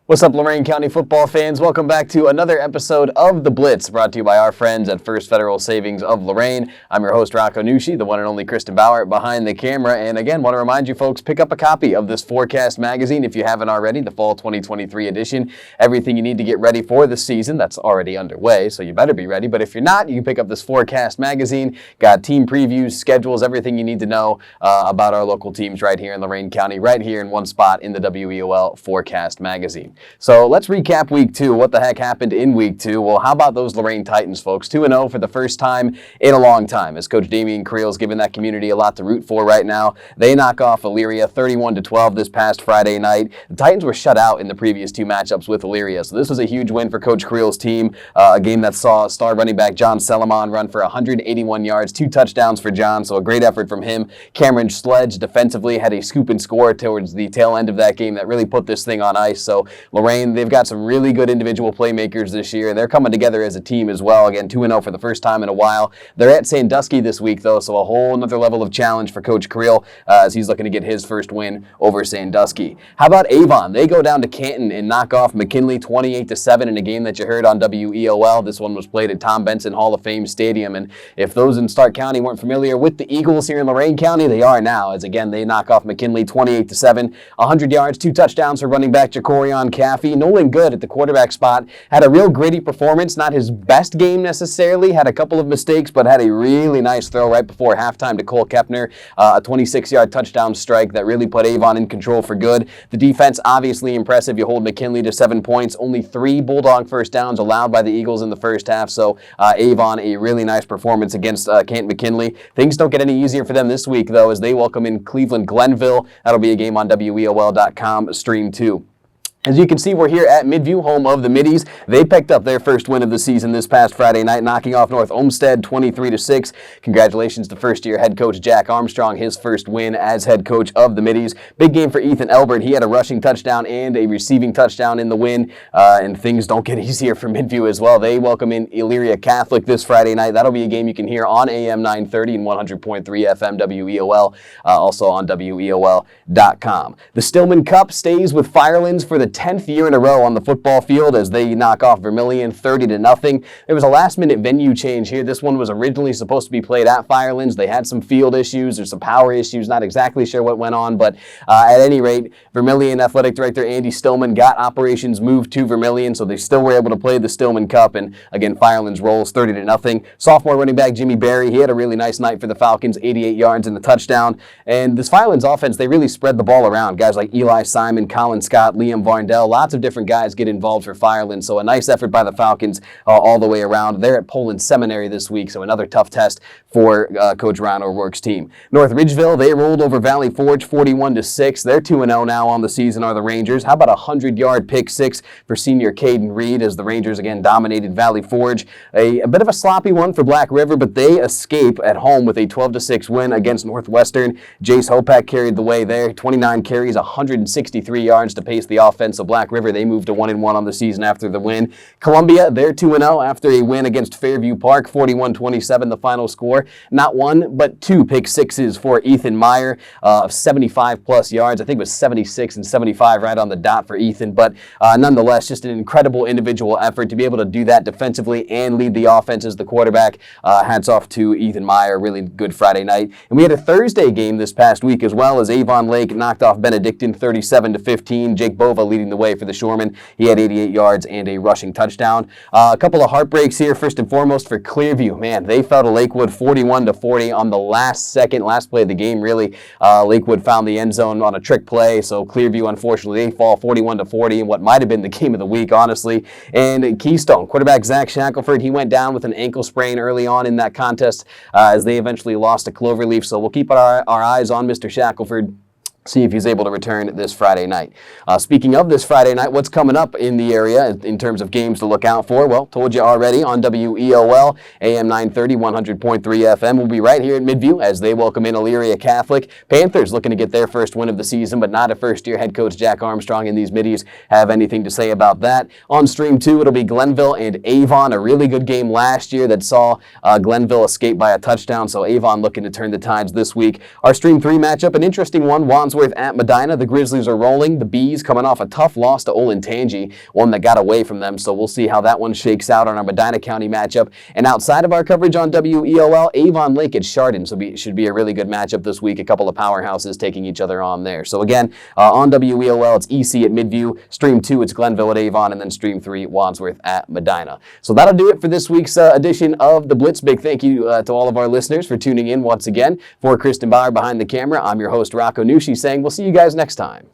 What's up, Lorain County football fans? Welcome back to another episode of The Blitz, brought to you by our friends at First Federal Savings of Lorain. I'm your host, Rocco Nushi, the one and only Kristen Bauer behind the camera. And again, want to remind you folks, pick up a copy of this Forecast magazine if you haven't already, the fall 2023 edition. Everything you need to get ready for the season. That's already underway, so you better be ready. But if you're not, you can pick up this Forecast magazine. Got team previews, schedules, everything you need to know about our local teams right here in Lorain County, right here in one spot in the WEOL Forecast magazine. So let's recap Week 2. What the heck happened in Week 2? Well, how about those Lorain Titans, folks? 2-0 for the first time in a long time, as Coach Damian Creel's given that community a lot to root for right now. They knock off Elyria 31-12 this past Friday night. The Titans were shut out in the previous two matchups with Elyria, so this was a huge win for Coach Creel's team. A game that saw star running back John Selimon run for 181 yards, 2 touchdowns for John, so a great effort from him. Cameron Sledge defensively had a scoop and score towards the tail end of that game that really put this thing on ice. So Lorain, they've got some really good individual playmakers this year, and they're coming together as a team as well. Again, 2-0 for the first time in a while. They're at Sandusky this week, though, so a whole another level of challenge for Coach Creel as he's looking to get his first win over Sandusky. How about Avon? They go down to Canton and knock off McKinley 28-7 in a game that you heard on WEOL. This one was played at Tom Benson Hall of Fame Stadium, and if those in Stark County weren't familiar with the Eagles here in Lorain County, they are now, as again, they knock off McKinley 28-7, 100 yards, 2 touchdowns for running back Jacorion Caffey. Nolan Good at the quarterback spot had a real gritty performance, not his best game necessarily, had a couple of mistakes, but had a really nice throw right before halftime to Cole Kepner, a 26-yard touchdown strike that really put Avon in control for good. The defense, obviously impressive. You hold McKinley to 7 points, only 3 Bulldog first downs allowed by the Eagles in the first half, so Avon, a really nice performance against Canton McKinley. Things don't get any easier for them this week, though, as they welcome in Cleveland Glenville. That'll be a game on WEOL.com, Stream 2. As you can see, we're here at Midview, home of the Middies. They picked up their first win of the season this past Friday night, knocking off North Olmsted 23-6. Congratulations to first-year head coach Jack Armstrong, his first win as head coach of the Middies. Big game for Ethan Elbert. He had a rushing touchdown and a receiving touchdown in the win, and things don't get easier for Midview as well. They welcome in Elyria Catholic this Friday night. That'll be a game you can hear on AM 930 and 100.3 FM WEOL, also on WEOL.com. The Stillman Cup stays with Firelands for the 10th year in a row on the football field as they knock off Vermilion 30-0. There was a last-minute venue change here. This one was originally supposed to be played at Firelands. They had some field issues or some power issues. Not exactly sure what went on, but at any rate, Vermilion Athletic Director Andy Stillman got operations moved to Vermilion, so they still were able to play the Stillman Cup. And again, Firelands rolls 30-0. Sophomore running back Jimmy Berry, he had a really nice night for the Falcons, 88 yards and a touchdown. And this Firelands offense, they really spread the ball around. Guys like Eli Simon, Colin Scott, Liam Varndell, lots of different guys get involved for Firelands, so a nice effort by the Falcons all the way around. They're at Poland Seminary this week, so another tough test for Coach Ron O'Rourke's team. North Ridgeville, they rolled over Valley Forge 41-6. They're 2-0 now on the season, are the Rangers. How about a 100-yard pick six for senior Caden Reed as the Rangers again dominated Valley Forge. A bit of a sloppy one for Black River, but they escape at home with a 12-6 win against Northwestern. Jace Hopak carried the way there, 29 carries, 163 yards to pace the offense. So Black River, they moved to 1-1 on the season after the win. Columbia, they're 2-0 after a win against Fairview Park, 41-27 the final score. Not one, but 2 pick sixes for Ethan Meyer of 75-plus yards. I think it was 76 and 75 right on the dot for Ethan, but nonetheless, just an incredible individual effort to be able to do that defensively and lead the offense as the quarterback. Hats off to Ethan Meyer, really good Friday night. And we had a Thursday game this past week as well as Avon Lake knocked off Benedictine 37-15. Jake Bova leading the way for the Shoremen. He had 88 yards and a rushing touchdown. A couple of heartbreaks here. First and foremost for Clearview. Man, they fell to Lakewood 41-40 on the last play of the game, really. Lakewood found the end zone on a trick play, so Clearview, unfortunately, they fall 41-40 in what might have been the game of the week, honestly. And Keystone, quarterback Zach Shackelford, he went down with an ankle sprain early on in that contest as they eventually lost to Cloverleaf, so we'll keep our eyes on Mr. Shackelford. See if he's able to return this Friday night. Speaking of this Friday night, what's coming up in the area in terms of games to look out for? Well, told you already on WEOL, AM 930, 100.3 FM. We'll be right here at Midview as they welcome in Elyria Catholic. Panthers looking to get their first win of the season, but not a first-year head coach Jack Armstrong and these middies have anything to say about that. On Stream 2, it'll be Glenville and Avon, a really good game last year that saw Glenville escape by a touchdown, so Avon looking to turn the tides this week. Our Stream 3 matchup, an interesting one. Wandsworth Wadsworth at Medina. The Grizzlies are rolling. The Bees coming off a tough loss to Olentangy, one that got away from them. So we'll see how that one shakes out on our Medina County matchup. And outside of our coverage on WEOL, Avon Lake at Chardon. So should be a really good matchup this week. A couple of powerhouses taking each other on there. So again, on WEOL, it's EC at Midview. Stream 2, it's Glenville at Avon. And then Stream 3, Wadsworth at Medina. So that'll do it for this week's edition of The Blitz. Big thank you to all of our listeners for tuning in once again. For Kristen Bauer behind the camera, I'm your host, Rocco Nucci, saying we'll see you guys next time.